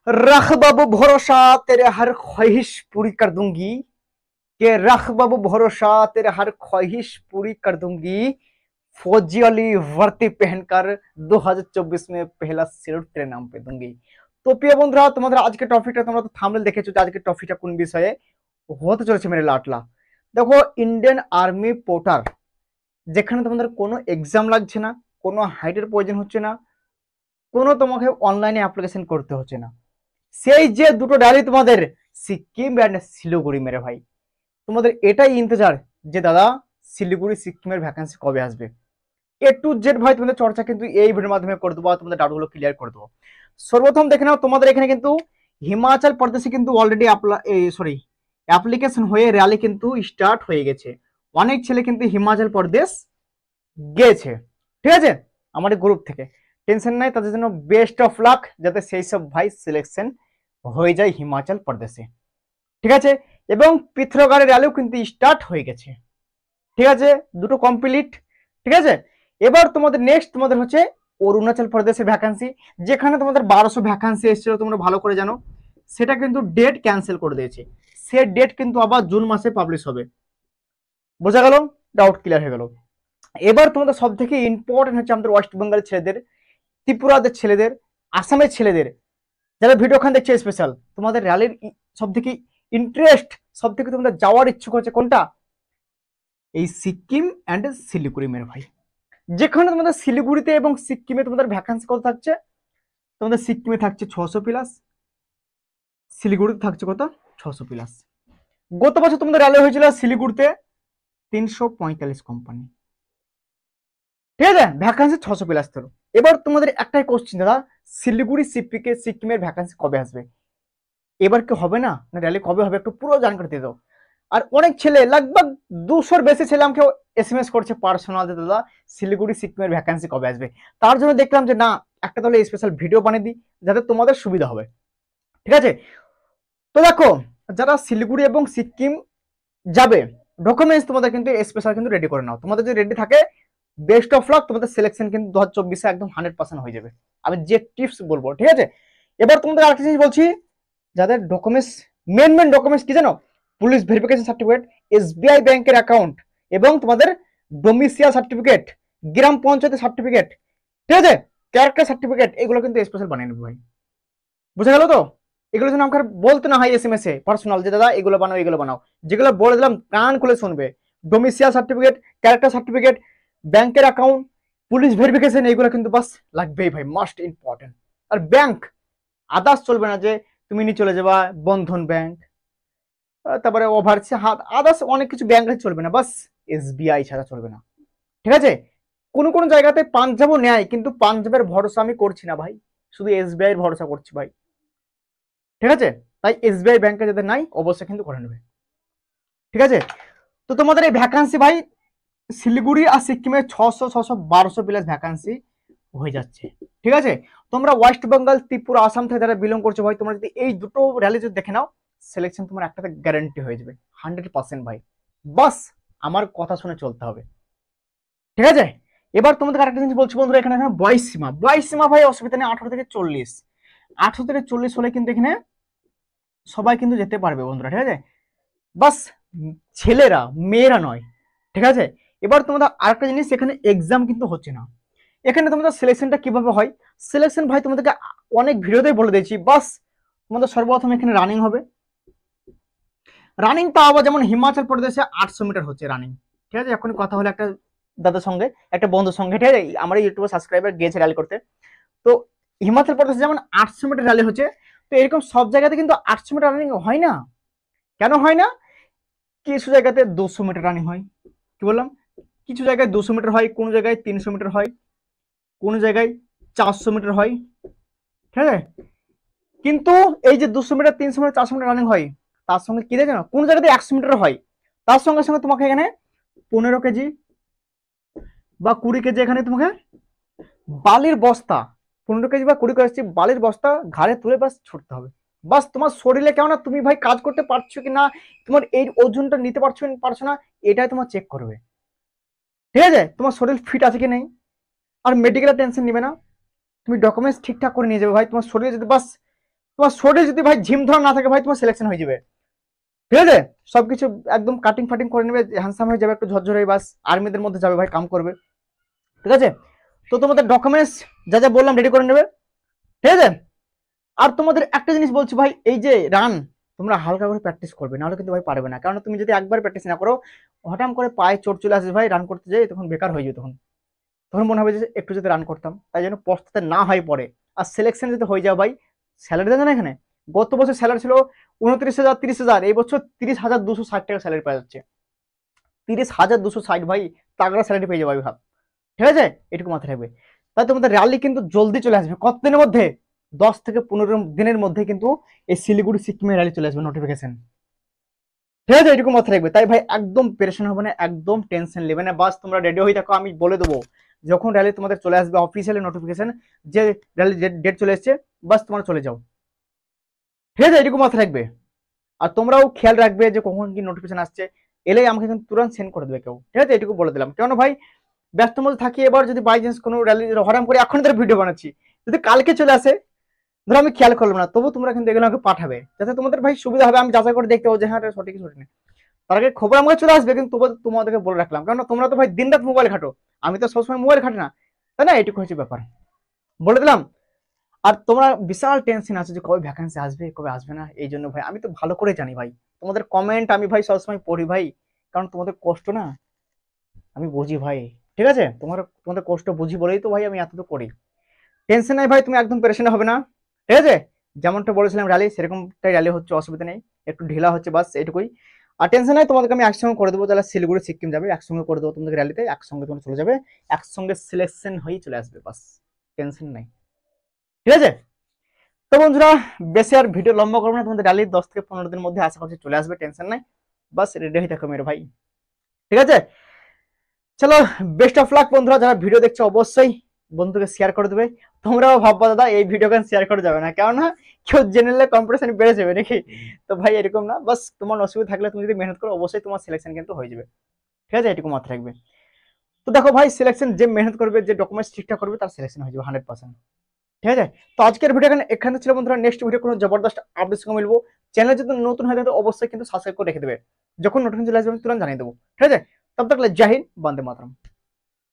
रख बाबू भरोसा तेरे हर ख्वाहिश पूरी कर दूंगी। के रख बाबू भरोसा तेरे हर ख्वाहिश पूरी कर दूंगी। फौजी वाली वर्दी पहनकर 2024 में पहला सिर तेरे नाम पे दूंगी। তো প্রিয় বন্ধুরা, তোমাদের আজকে টপিকটা তোমরা তো থাম্বনেল দেখেছো যে আজকে টপিকটা কোন বিষয়ে হতে চলেছে। মেরে লাটলা দেখো, ইন্ডিয়ান আর্মি পোর্টার, যেখানে তোমাদের কোনো এক্সাম লাগছে না, কোনো হাইটের প্রয়োজন হচ্ছে না, কোনো তোমাকে অনলাইনে অ্যাপ্লিকেশন করতে হচ্ছে না। সেই যে দুটো ডালি তোমাদের সিকিম অ্যান্ড শিলিগুড়ি, মেরে ভাই তোমাদের এটাই ইন্তজার যে দাদা শিলিগুড়ি সিকিমের ভ্যাকেন্সি কবে আসবে। এ টু জেড ভাই তোমাদের চর্চা কিন্তু এই ভিডিওর মাধ্যমে করে দেবো, তোমাদের ডাউটগুলো ক্লিয়ার করে দেবো। সর্বপ্রথম দেখে নাও, তোমাদের এখানে কিন্তু হিমাচল প্রদেশে কিন্তু অলরেডি অ্যাপ্লিকেশন হয়ে র্যালি কিন্তু স্টার্ট হয়ে গেছে। অনেক ছেলে কিন্তু হিমাচল প্রদেশ গেছে, ঠিক আছে, আমাদের গ্রুপ থেকে। টেনশন নাই, তাদের জন্য বেস্ট অফ লাক, যাতে সেই সব ভাই সিলেকশন হয়ে যায় হিমাচল প্রদেশে, ঠিক আছে। এবং পিথরগড়ের র্যালিও কিন্তু স্টার্ট হয়ে গেছে, ঠিক আছে, দুটো কমপ্লিট, ঠিক আছে। এবার তোমাদের নেক্সট তোমাদের হচ্ছে অরুণাচল প্রদেশের ভ্যাকান্সি, যেখানে তোমাদের 1200 ভ্যাকান্সি এসেছিল, তোমরা ভালো করে জানো। সেটা কিন্তু ডেট ক্যান্সেল করে দিয়েছে, সে ডেট কিন্তু আবার জুন মাসে পাবলিশ হবে। বোঝা গেল? ডাউট ক্লিয়ার হয়ে গেল। এবার তোমাদের সব থেকে ইম্পর্টেন্ট হচ্ছে আমাদের ওয়েস্ট বেঙ্গলের ছেলেদের, ত্রিপুরাদের ছেলেদের, আসামের ছেলেদের, যারা ভিডিওখান দেখছে স্পেশাল, তোমাদের র্যালির সব থেকে ইন্টারেস্ট, সব থেকে তোমাদের যাওয়ার ইচ্ছুক হচ্ছে কোনটা? এই সিকিম অ্যান্ড শিলিগুড়ি, মেরে ভাই। যেখানে তোমাদের শিলিগুড়িতে এবং সিকিমে তোমাদের ভ্যাকান্সি কত থাকছে? তোমাদের সিকিমে থাকছে 600 প্লাস, শিলিগুড়িতে থাকছে কত? 600 প্লাস। গত বছর তোমাদের র্যালি হয়েছিল শিলিগুড়িতে 345 কোম্পানি, ঠিক আছে, ভ্যাকান্সি 600 প্লাস তোর। এবার তোমাদের একটাই কোশ্চেন, দাদা শিলিগুড়ি সিপিকে সিকিমের ভ্যাকান্সি কবে আসবে? এবার কি হবে না র্যালি কবে হবে? একটু পুরো জানকারি দিয়ে দাও। আর অনেক ছেলে, লগভগ 200-র বেশি ছেলে আমাকে এসএমএস করছে পার্সোনাল, দাদা শিলিগুড়ি সিকিমের ভ্যাকান্সি কবে আসবে। তার জন্য দেখলাম যে না, একটা তাহলে স্পেশাল ভিডিও বানিয়ে দিই, যাতে তোমাদের সুবিধা হবে, ঠিক আছে। তো দেখো, যারা শিলিগুড়ি এবং সিকিম যাবে, ডকুমেন্টস তোমাদের কিন্তু স্পেশাল কিন্তু রেডি করে নাও। তোমাদের যদি রেডি থাকে, বেস্ট অফ লাক, তোমাদের সিলেকশন কিন্তু 2024-এ একদম 100% হয়ে যাবে। আমি যে টিপস বলবো, ঠিক আছে। এবার তোমাদের আরেকটা জিনিস বলছি, যাদের ডকুমেন্টস, মেন ডকুমেন্টস কি জানো? পুলিশ ভেরিফিকেশন সার্টিফিকেট, এসবিআই ব্যাংকের অ্যাকাউন্ট, এবং তোমাদের ডোমিসিয়াল সার্টিফিকেট, গ্রাম পঞ্চায়েতের সার্টিফিকেট, ঠিক আছে, ক্যারেক্টার সার্টিফিকেট, এগুলো কিন্তু স্পেশাল বানিয়ে নেবে ভাই। বুঝা গেল তো? এগুলো যেন আমাকে বলতে না হয় এসএমএস এ পার্সোনাল যে দাদা এগুলো বানাও এগুলো বানাও। যেগুলো বলে দিলাম কান খুলে শুনবে। ডোমিসিয়াল সার্টিফিকেট, ক্যারেক্টার সার্টিফিকেট, ব্যাংকের অ্যাকাউন্ট, পুলিশ ভেরিফিকেশন, এগুলো কিন্তু বাস লাগবেই ভাই, মাস্ট ইম্পর্টেন্ট। আর ব্যাংক আদার্স চলবে না, যে তুমি নিয়ে চলে যাবা বন্ধন ব্যাংক, তারপরে ওভারসি হাত, আদার্স অনেক কিছু ব্যাংক চলবে না, বাস এসবিআই ছাড়া চলবে না, ঠিক আছে। কোনো কোনো জায়গাতে পাঞ্জাবও নেয়, কিন্তু পাঞ্জাবের ভরসা আমি করছি না ভাই, শুধু এসবিআই এর ভরসা করছি ভাই, ঠিক আছে। তাই এসবিআই ব্যাংকে যাদের নাই, অবশ্যই কিন্তু করে নেবে, ঠিক আছে। তো তোমাদের এই ভ্যাকান্সি ভাই শিলিগুড়ি আর সিকিমে 600, 600, 1200 প্লাস ভ্যাকান্সি হয়ে যাচ্ছে, ঠিক আছে। তোমরা ওয়েস্ট বেঙ্গল, ত্রিপুরা, আসাম থেকে যারা বিলং করছো ভাই, তোমরা যদি এই দুটো র্যালি যদি দেখে নাও, সিলেকশন তোমার একটাতে গ্যারান্টি হয়ে যাবে 100% ভাই। বাস আমার কথা শুনে চলতে হবে, ঠিক আছে। এবার তোমাদের আরেকটা জিনিস বলছি বন্ধুরা, এখানে বয়স সীমা ভাই অসুবিধা নেই, 18 থেকে 40, 18 থেকে 40 হলে কিন্তু এখানে সবাই কিন্তু যেতে পারবে বন্ধুরা, ঠিক আছে। বাস ছেলেরা, মেয়েরা নয়, ঠিক আছে। এবার তোমাদের আরেকটা জিনিস, এখানে এক্সাম কিন্তু হচ্ছে না। এখানে তোমাদের সিলেকশনটা কিভাবে হয়? সিলেকশন ভাই তোমাদেরকে অনেক ভিডিওতেই বলে দিয়েছি। বাস তোমাদের সর্বপ্রথম এখানে রানিং হবে। রানিং পাওয়া, যেমন হিমাচল প্রদেশে 800 মিটার হচ্ছে রানিং, ঠিক আছে। এখন কথা হলো একটা দাদার সঙ্গে, একটা বন্ধুর সঙ্গে, ঠিক আছে, আমার ইউটিউবে সাবস্ক্রাইবার গিয়েছে র্যালি করতে। তো হিমাচল প্রদেশে যেমন 800 মিটার র্যালি হচ্ছে, তো এরকম সব জায়গাতে কিন্তু 800 মিটার রানিং হয় না। কেন হয় না? কিছু জায়গাতে 200 মিটার রানিং হয়, কি বললাম, কিছু জায়গায় 200 মিটার হয়, কোন জায়গায় 300 মিটার হয়, কোন জায়গায় 400 মিটার হয়, ঠিক আছে। কিন্তু এই যে 200 মিটার, 300 মিটার, 400 মিটার রানিং হয়, তার সঙ্গে কি দেখে না, কোন জায়গাতে 100 মিটার হয়, তার সঙ্গে সঙ্গে তোমাকে এখানে 15 কেজি বা 20 কেজি এখানে তোমাকে বালির বস্তা, 15 কেজি বা 20 কেজি বালির বস্তা ঘাড়ে তুলে বাস ছুটতে হবে। বাস তোমার শরীরে কেমন, তুমি ভাই কাজ করতে পারছো কি না, তোমার এই ওজনটা নিতে পারছো না, এটাই তোমার চেক করবে, ঠিক আছে। তোমার শরীর ফিট আছে কি নেই। আর মেডিকেলের টেনশন নিবে না, তুমি ডকুমেন্টস ঠিকঠাক করে নিয়ে যাবে ভাই। তোমার শরীরে যদি বাস তোমার শরীরে যদি ভাই ঝিম ধরা না থাকে ভাই তোমার সিলেকশন হয়ে যাবে, ঠিক আছে। সবকিছু একদম কাটিং ফাটিং করে নেবে, হ্যান্ডসাম হয়ে যাবে, একটু ঝরঝরে, বাস আর্মিদের মধ্যে যাবে ভাই, কাম করবে, ঠিক আছে। তো তোমাদের ডকুমেন্টস যা যা বললাম রেডি করে নেবে, ঠিক আছে। আর তোমাদের একটা জিনিস বলছি ভাই, এই যে রান তোমরা হালকা করে প্র্যাকটিস করবে, নাহলে কিন্তু ভাই পারবে না। কারণ তুমি যদি একবার প্র্যাকটিস না করো, হঠাৎ করে পায়ে চোট চলে আসে ভাই, রান করতে যাই তখন বেকার হয়ে যাবে, তখন তখন মনে হবে যে একটু যদি রান করতাম। তাই জন্য পস্তাতে না হয় পরে। আর সিলেকশন যদি হয়ে যাও ভাই, স্যালারি দেয় না এখানে। গত বছর স্যালারি ছিল 29,000 30,000, এই বছর 30,260 টাকা স্যালারি পাওয়া যাচ্ছে। 30,260 ভাই, তাগড়া স্যালারি পেয়ে যাবে ভাই, ঠিক আছে। এটুকু মাথায় রাখবে। তাই তোমাদের র্যালি কিন্তু জলদি চলে আসবে, কত দিনের মধ্যে? 10 থেকে 15 দিনের মধ্যে কিন্তু এই শিলিগুড়ি সিকিমের র্যালি চলে আসবে নোটিফিকেশন, ঠিক আছে। এটুকু মাথায় রাখবে। তাই ভাই একদম পেরেশান হবে না, একদম টেনশন নেবে না, বাস তোমরা রেডি হয়ে থাকো। আমি বলে দেবো যখন র্যালি তোমাদের চলে আসবে অফিসিয়ালি নোটিফিকেশন যে র্যালি ডেট চলে এসছে, বাস তোমরা চলে যাও, ঠিক আছে। এটুকু মাথায় রাখবে। আর তোমরাও খেয়াল রাখবে যে কখন কি নোটিফিকেশন আসছে, এলেই আমাকে কিন্তু তুরন্ত সেন্ড করে দেবে কেউ, ঠিক আছে। এটুকু বলে দিলাম, কেন ভাই ব্যস্ত মধ্যে থাকি। এবার যদি বাই চান্স কোনো র্যালি হরাম করে এখন ধরে ভিডিও বানাচ্ছি, যদি কালকে চলে আসে, ধরো আমি খেয়াল করলাম না, তবু তোমরা কিন্তু এগুলো আমাকে পাঠাবে, যাতে তোমাদের ভাই সুবিধা হবে, আমি যাচাই করে দেখতে পাবো যে হ্যাঁ সঠিক সঠিক নেই। তার আগে খবর আমাকে চলে আসবে, কিন্তু তবু তোমাদেরকে বলে রাখলাম, কারণ তোমরা তো ভাই দিন রাত মোবাইল ঘাটো, আমি তো সবসময় মোবাইল ঘাটি না, তাই না। এটুকু হচ্ছে ব্যাপার, বলে দিলাম। আর তোমরা বিশাল টেনশন আছে যে কবে ভ্যাকেন্সি আসবে কবে আসবে না, এই জন্য ভাই আমি তো ভালো করে জানি ভাই, তোমাদের কমেন্ট আমি ভাই সবসময় পড়ি ভাই, কারণ তোমাদের কষ্ট না আমি বুঝি ভাই, ঠিক আছে। তোমাদের কষ্ট বুঝি বলেই তো ভাই আমি এত তো করি। টেনশন নাই ভাই, তুমি একদম পেরেশান হবে না, ঠিক আছে। যেমনটা বলেছিলাম র্যালি সেরকমটাই র্যালি হচ্ছে, অসুবিধা নেই, একটু ঢিলা হচ্ছে বাস এটুকুই। আর টেনশন নাই, তোমাদেরকে আমি একসঙ্গে করে দেবো, তাহলে শিলিগুড়ি সিকিম যাবে একসঙ্গে করে দেবো তোমাদের র্যালিতে, একসঙ্গে তোমরা চলে যাবে, একসঙ্গে সিলেকশন হয়েই চলে আসবে, বাস টেনশন নাই, ঠিক আছে। তো বন্ধুরা বেশি আর ভিডিও লম্বা করবো না, তোমাদের র্যালি 10 থেকে 15 দিনের মধ্যে আশা করছি চলে আসবে, টেনশন নাই, বাস রেডি হয়ে থাকো মেরে ভাই, ঠিক আছে। চলো বেস্ট অফ লাক বন্ধুরা, যারা ভিডিও দেখছো অবশ্যই বন্ধুকে শেয়ার করে দেবে। তোমরাও ভাববা দাদা এই ভিডিও কেন শেয়ার করে যাবে না, কেননা কেউ জেনে কম্পিটিশন বেড়ে যাবে নাকি। তো ভাই এরকম না, বাস তোমার অসুবিধা থাকলে তুমি যদি মেহনত করো অবশ্যই তোমার সিলেকশন কিন্তু হয়ে যাবে, ঠিক আছে। এটুকু মাথায় রাখবে। তো দেখো ভাই সিলেকশন যে মেহনত করবে, যে ডকুমেন্টস ঠিকঠাক করবে, তার সিলেকশন হয়ে যাবে 100%, ঠিক আছে। তো আজকের ভিডিও এখানে ছিল বন্ধুরা, নেক্সট ভিডিও কোনো জবরদস্ত আপডেট সঙ্গে মিলবো। চ্যানেল যদি নতুন হয়ে থাকে অবশ্যই কিন্তু সাবস্ক্রাইব করে রেখে দেবে, যখন নোটিফিকেশন চলে আসবে আমি তুরন্ত জানিয়ে দেবো, ঠিক আছে। তব তক জয় হিন্দ, বন্দে মাতরম।